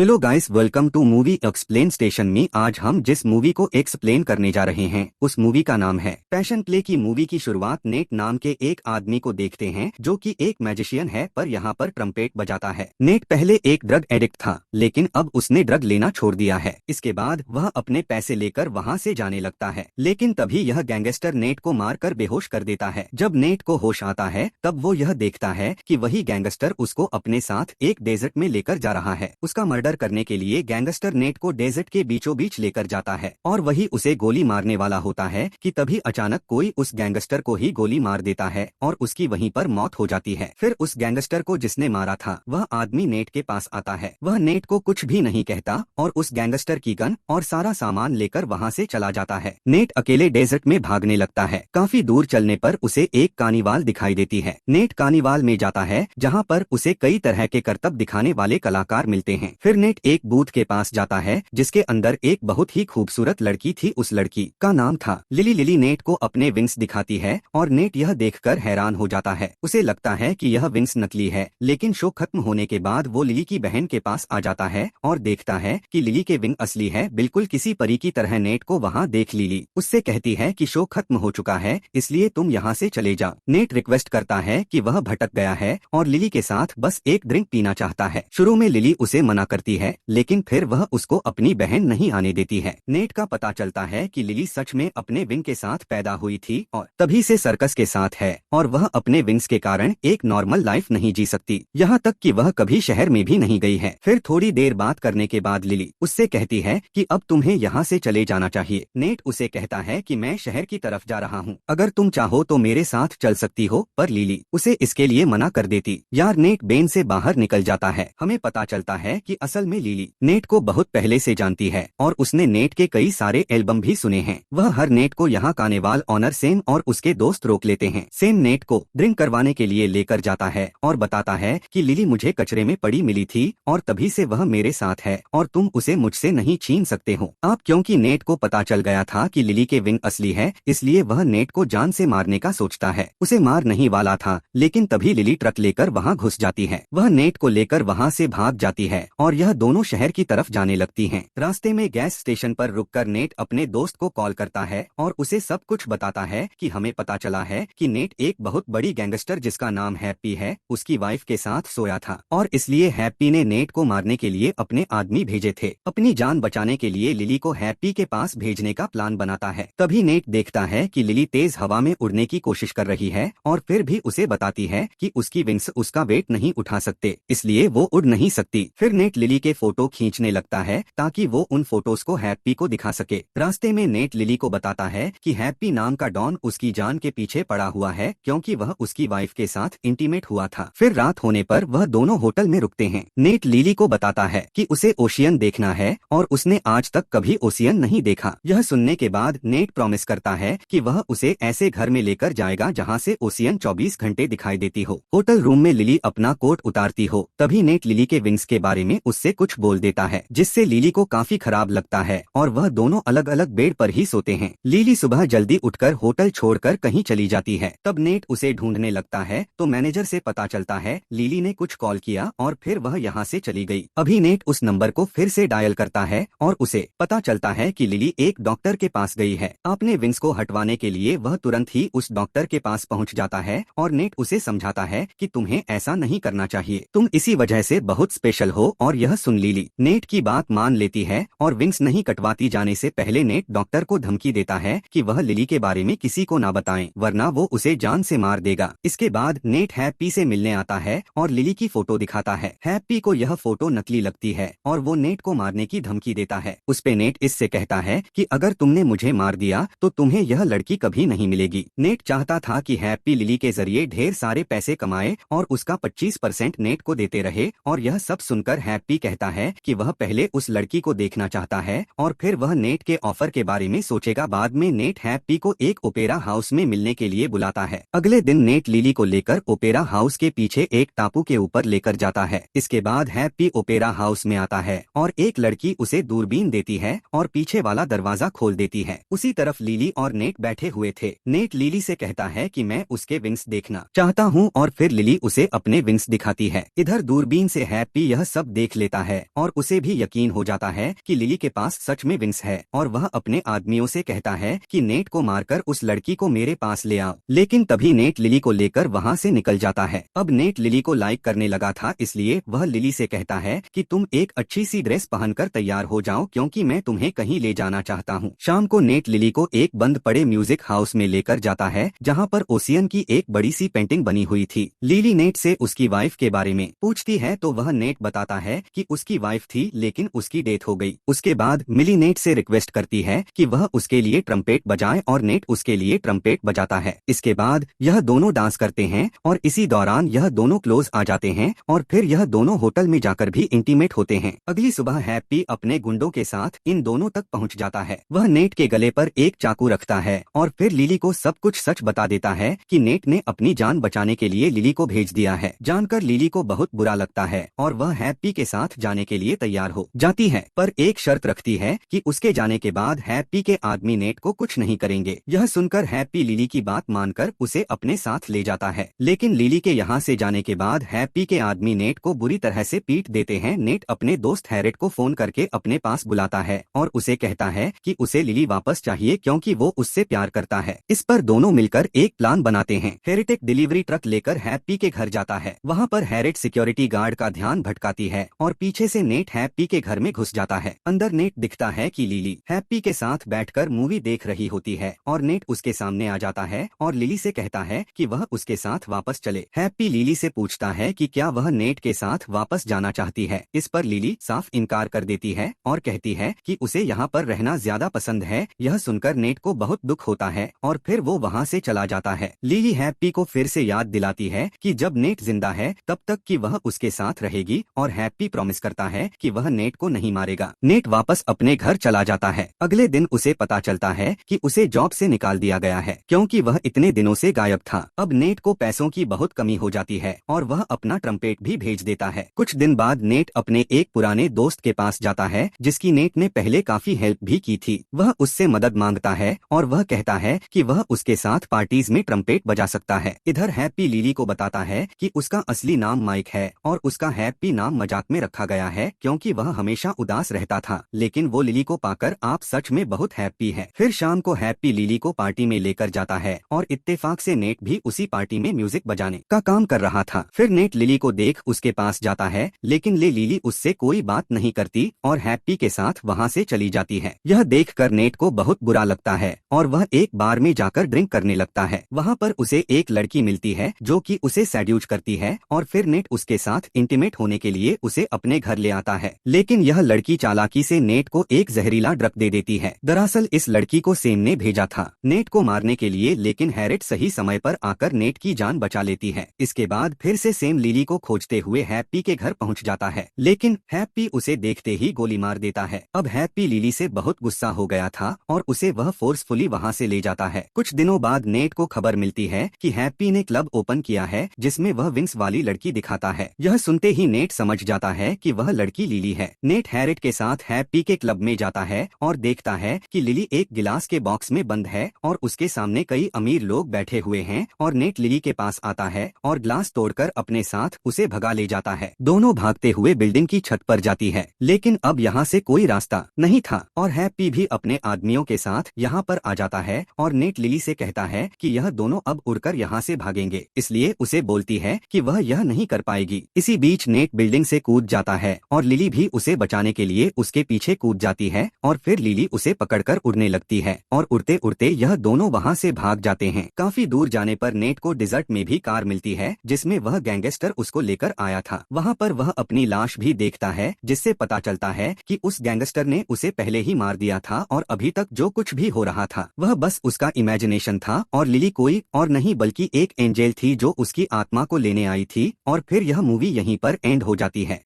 Hello guys, welcome to movie explain station में। आज हम जिस मूवी को एक्सप्लेन करने जा रहे हैं उस मूवी का नाम है पैशन प्ले। की मूवी की शुरुआत नेट नाम के एक आदमी को देखते हैं जो कि एक मैजिशियन है, पर यहाँ पर ट्रम्पेट बजाता है। नेट पहले एक ड्रग एडिक्ट था, लेकिन अब उसने ड्रग लेना छोड़ दिया है। इसके बाद वह अपने पैसे लेकर वहाँ से जाने लगता है, लेकिन तभी यह गैंगस्टर नेट को मारकर बेहोश कर देता है। जब नेट को होश आता है तब वो यह देखता है कि वही गैंगस्टर उसको अपने साथ एक डेजर्ट में लेकर जा रहा है। उसका मर्डर करने के लिए गैंगस्टर नेट को डेजर्ट के बीचों बीच लेकर जाता है और वही उसे गोली मारने वाला होता है कि तभी अचानक कोई उस गैंगस्टर को ही गोली मार देता है और उसकी वहीं पर मौत हो जाती है। फिर उस गैंगस्टर को जिसने मारा था वह आदमी नेट के पास आता है। वह नेट को कुछ भी नहीं कहता और उस गैंगस्टर की गन और सारा सामान लेकर वहाँ से चला जाता है। नेट अकेले डेजर्ट में भागने लगता है। काफी दूर चलने पर उसे एक कार्निवाल दिखाई देती है। नेट कार्निवाल में जाता है जहाँ पर उसे कई तरह के करतब दिखाने वाले कलाकार मिलते हैं। फिर नेट एक बूथ के पास जाता है जिसके अंदर एक बहुत ही खूबसूरत लड़की थी। उस लड़की का नाम था लिली। लिली नेट को अपने विंग्स दिखाती है और नेट यह देखकर हैरान हो जाता है। उसे लगता है कि यह विंग्स नकली है, लेकिन शो खत्म होने के बाद वो लिली की बहन के पास आ जाता है और देखता है कि लिली के विंग असली है, बिल्कुल किसी परी की तरह। नेट को वहाँ देख लिली उससे कहती है कि शो खत्म हो चुका है, इसलिए तुम यहाँ से चले जाओ। नेट रिक्वेस्ट करता है कि वह भटक गया है और लिली के साथ बस एक ड्रिंक पीना चाहता है। शुरू में लिली उसे मना करती है, लेकिन फिर वह उसको अपनी बहन नहीं आने देती है। नेट का पता चलता है कि लिली सच में अपने विंग के साथ पैदा हुई थी और तभी से सर्कस के साथ है और वह अपने विंग्स के कारण एक नॉर्मल लाइफ नहीं जी सकती, यहाँ तक कि वह कभी शहर में भी नहीं गई है। फिर थोड़ी देर बात करने के बाद लिली उससे कहती है कि अब तुम्हें यहाँ से चले जाना चाहिए। नेट उसे कहता है कि मैं शहर की तरफ जा रहा हूँ, अगर तुम चाहो तो मेरे साथ चल सकती हो, पर लिली उसे इसके लिए मना कर देती। यार, नेट बेन से बाहर निकल जाता है। हमें पता चलता है कि असल में लिली नेट को बहुत पहले से जानती है और उसने नेट के कई सारे एल्बम भी सुने हैं। वह हर नेट को यहाँ कार्निवाल ऑनर सेम और उसके दोस्त रोक लेते हैं। सेम नेट को ड्रिंक करवाने के लिए लेकर जाता है और बताता है कि लिली मुझे कचरे में पड़ी मिली थी और तभी से वह मेरे साथ है और तुम उसे मुझसे नहीं छीन सकते हो आप। क्योंकि नेट को पता चल गया था कि लिली के विंग असली है, इसलिए वह नेट को जान से मारने का सोचता है। उसे मार नहीं वाला था, लेकिन तभी लिली ट्रक लेकर वहाँ घुस जाती है। वह नेट को लेकर वहाँ से भाग जाती है और यह दोनों शहर की तरफ जाने लगती हैं। रास्ते में गैस स्टेशन पर रुककर नेट अपने दोस्त को कॉल करता है और उसे सब कुछ बताता है कि हमें पता चला है कि नेट एक बहुत बड़ी गैंगस्टर जिसका नाम हैप्पी है उसकी वाइफ के साथ सोया था और इसलिए हैप्पी ने नेट को मारने के लिए अपने आदमी भेजे थे। अपनी जान बचाने के लिए लिली को हैप्पी के पास भेजने का प्लान बनाता है। तभी नेट देखता है कि लिली तेज हवा में उड़ने की कोशिश कर रही है और फिर भी उसे बताती है कि उसकी विंग्स उसका वेट नहीं उठा सकते, इसलिए वो उड़ नहीं सकती। फिर नेट लिली के फोटो खींचने लगता है ताकि वो उन फोटोज को हैप्पी को दिखा सके। रास्ते में नेट लिली को बताता है कि हैप्पी नाम का डॉन उसकी जान के पीछे पड़ा हुआ है, क्योंकि वह उसकी वाइफ के साथ इंटीमेट हुआ था। फिर रात होने पर वह दोनों होटल में रुकते हैं। नेट लिली को बताता है कि उसे ओशियन देखना है और उसने आज तक कभी ओशियन नहीं देखा। यह सुनने के बाद नेट प्रॉमिस करता है कि वह उसे ऐसे घर में लेकर जाएगा जहाँ से ओशियन 24 घंटे दिखाई देती हो। होटल रूम में लिली अपना कोट उतारती हो, तभी नेट लिली के विंग्स के बारे में उससे कुछ बोल देता है, जिससे लिली को काफी खराब लगता है और वह दोनों अलग अलग बेड पर ही सोते हैं। लिली सुबह जल्दी उठकर होटल छोड़कर कहीं चली जाती है। तब नेट उसे ढूंढने लगता है तो मैनेजर से पता चलता है लिली ने कुछ कॉल किया और फिर वह यहाँ से चली गई। अभी नेट उस नंबर को फिर से डायल करता है और उसे पता चलता है कि लिली एक डॉक्टर के पास गई है। अपने विंग्स को हटवाने के लिए वह तुरंत ही उस डॉक्टर के पास पहुँच जाता है और नेट उसे समझाता है कि तुम्हें ऐसा नहीं करना चाहिए, तुम इसी वजह से बहुत स्पेशल हो। और यह सुन लिली नेट की बात मान लेती है और विंग्स नहीं कटवाती जाने से पहले नेट डॉक्टर को धमकी देता है कि वह लिली के बारे में किसी को ना बताएं, वरना वो उसे जान से मार देगा। इसके बाद नेट हैप्पी से मिलने आता है और लिली की फोटो दिखाता है। हैप्पी को यह फोटो नकली लगती है और वो नेट को मारने की धमकी देता है। उस पे नेट इससे कहता है कि अगर तुमने मुझे मार दिया तो तुम्हें यह लड़की कभी नहीं मिलेगी। नेट चाहता था कि हैप्पी लिली के जरिए ढेर सारे पैसे कमाए और उसका 25% नेट को देते रहे, और यह सब सुनकर हैप्पी कहता है कि वह पहले उस लड़की को देखना चाहता है और फिर वह नेट के ऑफर के बारे में सोचेगा। बाद में नेट हैप्पी को एक ओपेरा हाउस में मिलने के लिए बुलाता है। अगले दिन नेट लिली को लेकर ओपेरा हाउस के पीछे एक टापू के ऊपर लेकर जाता है। इसके बाद हैप्पी ओपेरा हाउस में आता है और एक लड़की उसे दूरबीन देती है और पीछे वाला दरवाजा खोल देती है। उसी तरफ लिली और नेट बैठे हुए थे। नेट लिली से कहता है कि मैं उसके विंग्स देखना चाहता हूँ और फिर लिली उसे अपने विंग्स दिखाती है। इधर दूरबीन से हैप्पी यह सब देख लेता देता है और उसे भी यकीन हो जाता है कि लिली के पास सच में विंस है और वह अपने आदमियों से कहता है कि नेट को मारकर उस लड़की को मेरे पास ले आओ। लेकिन तभी नेट लिली को लेकर वहाँ से निकल जाता है। अब नेट लिली को लाइक करने लगा था, इसलिए वह लिली से कहता है कि तुम एक अच्छी सी ड्रेस पहनकर तैयार हो जाओ क्योंकि मैं तुम्हें कहीं ले जाना चाहता हूँ। शाम को नेट लिली को एक बंद पड़े म्यूजिक हाउस में लेकर जाता है जहाँ पर ओशियन की एक बड़ी सी पेंटिंग बनी हुई थी। लिली नेट से उसकी वाइफ के बारे में पूछती है तो वह नेट बताता है कि उसकी वाइफ थी लेकिन उसकी डेथ हो गई। उसके बाद मिली नेट से रिक्वेस्ट करती है कि वह उसके लिए ट्रम्पेट बजाए और नेट उसके लिए ट्रम्पेट बजाता है। इसके बाद यह दोनों डांस करते हैं और इसी दौरान यह दोनों क्लोज आ जाते हैं और फिर यह दोनों होटल में जाकर भी इंटीमेट होते हैं। अगली सुबह हैप्पी अपने गुंडों के साथ इन दोनों तक पहुंच जाता है। वह नेट के गले पर एक चाकू रखता है और फिर लिली को सब कुछ सच बता देता है कि नेट ने अपनी जान बचाने के लिए लिली को भेज दिया है। जानकर लिली को बहुत बुरा लगता है और वह हैप्पी के साथ जाने के लिए तैयार हो जाती है, पर एक शर्त रखती है कि उसके जाने के बाद हैप्पी के आदमी नेट को कुछ नहीं करेंगे। यह सुनकर हैप्पी लिली की बात मानकर उसे अपने साथ ले जाता है, लेकिन लिली के यहाँ से जाने के बाद हैप्पी के आदमी नेट को बुरी तरह से पीट देते हैं। नेट अपने दोस्त हैरिट को फोन करके अपने पास बुलाता है और उसे कहता है कि उसे लिली वापस चाहिए क्योंकि वो उससे प्यार करता है। इस पर दोनों मिलकर एक प्लान बनाते हैं। हैरिट एक डिलीवरी ट्रक लेकर हैप्पी के घर जाता है। वहाँ पर हैरिट सिक्योरिटी गार्ड का ध्यान भटकाती है और पीछे से नेट हैप्पी के घर में घुस जाता है। अंदर नेट दिखता है कि लिली हैप्पी के साथ बैठकर मूवी देख रही होती है और नेट उसके सामने आ जाता है और लिली से कहता है कि वह उसके साथ वापस चले। हैप्पी लिली से पूछता है कि क्या वह नेट के साथ वापस जाना चाहती है। इस पर लिली साफ इनकार कर देती है और कहती है कि उसे यहाँ पर रहना ज्यादा पसंद है। यह सुनकर नेट को बहुत दुख होता है और फिर वो वहाँ से चला जाता है। लिली हैप्पी को फिर से याद दिलाती है कि जब नेट जिंदा है तब तक कि वह उसके साथ रहेगी और हैप्पी प्रॉमिस करता है कि वह नेट को नहीं मारेगा। नेट वापस अपने घर चला जाता है। अगले दिन उसे पता चलता है कि उसे जॉब से निकाल दिया गया है क्योंकि वह इतने दिनों से गायब था। अब नेट को पैसों की बहुत कमी हो जाती है और वह अपना ट्रम्पेट भी भेज देता है। कुछ दिन बाद नेट अपने एक पुराने दोस्त के पास जाता है जिसकी नेट ने पहले काफी हेल्प भी की थी। वह उससे मदद मांगता है और वह कहता है कि वह उसके साथ पार्टीज में ट्रम्पेट बजा सकता है। इधर हैप्पी लिली को बताता है कि उसका असली नाम माइक है और उसका हैप्पी नाम मजाक में रखा गया है क्योंकि वह हमेशा उदास रहता था, लेकिन वो लिली को पाकर आप सच में बहुत हैप्पी है। फिर शाम को हैप्पी लिली को पार्टी में लेकर जाता है और इत्तेफाक से नेट भी उसी पार्टी में म्यूजिक बजाने का काम कर रहा था। फिर नेट लिली को देख उसके पास जाता है लेकिन लिली उससे कोई बात नहीं करती और हैप्पी के साथ वहाँ से चली जाती है। यह देखकर नेट को बहुत बुरा लगता है और वह एक बार में जाकर ड्रिंक करने लगता है। वहाँ पर उसे एक लड़की मिलती है जो कि उसे सेड्यूस करती है और फिर नेट उसके साथ इंटीमेट होने के लिए उसे अपने घर ले आता है, लेकिन यह लड़की चालाकी से नेट को एक जहरीला ड्रग दे देती है। दरअसल इस लड़की को सेम ने भेजा था नेट को मारने के लिए, लेकिन हैरिट सही समय पर आकर नेट की जान बचा लेती है। इसके बाद फिर से सेम लिली को खोजते हुए हैप्पी के घर पहुंच जाता है, लेकिन हैप्पी उसे देखते ही गोली मार देता है। अब हैप्पी लिली से बहुत गुस्सा हो गया था और उसे वह फोर्सफुली वहां से ले जाता है। कुछ दिनों बाद नेट को खबर मिलती है कि हैप्पी ने क्लब ओपन किया है जिसमें वह विंस वाली लड़की दिखाता है। यह सुनते ही नेट समझ जाता है कि वह लड़की लिली है। नेट हैरिट के साथ हैप्पी के क्लब में जाता है और देखता है कि लिली एक गिलास के बॉक्स में बंद है और उसके सामने कई अमीर लोग बैठे हुए हैं और नेट लिली के पास आता है और ग्लास तोड़कर अपने साथ उसे भगा ले जाता है। दोनों भागते हुए बिल्डिंग की छत पर जाती है, लेकिन अब यहाँ से कोई रास्ता नहीं था और हैप्पी भी अपने आदमियों के साथ यहाँ पर आ जाता है और नेट लिली से कहता है कि यह दोनों अब उड़कर यहाँ से भागेंगे, इसलिए उसे बोलती है कि वह यह नहीं कर पाएगी। इसी बीच नेट बिल्डिंग से कूद जाता है और लिली भी उसे बचाने के लिए उसके पीछे कूद जाती है और फिर लिली उसे पकड़कर उड़ने लगती है और उड़ते उड़ते यह दोनों वहाँ से भाग जाते हैं। काफी दूर जाने पर नेट को डिजर्ट में भी कार मिलती है जिसमें वह गैंगस्टर उसको लेकर आया था। वहाँ पर वह अपनी लाश भी देखता है जिससे पता चलता है कि उस गैंगस्टर ने उसे पहले ही मार दिया था और अभी तक जो कुछ भी हो रहा था वह बस उसका इमेजिनेशन था और लिली कोई और नहीं बल्कि एक एंजेल थी जो उसकी आत्मा को लेने आई थी। और फिर यह मूवी यहीं पर एंड हो जाती है।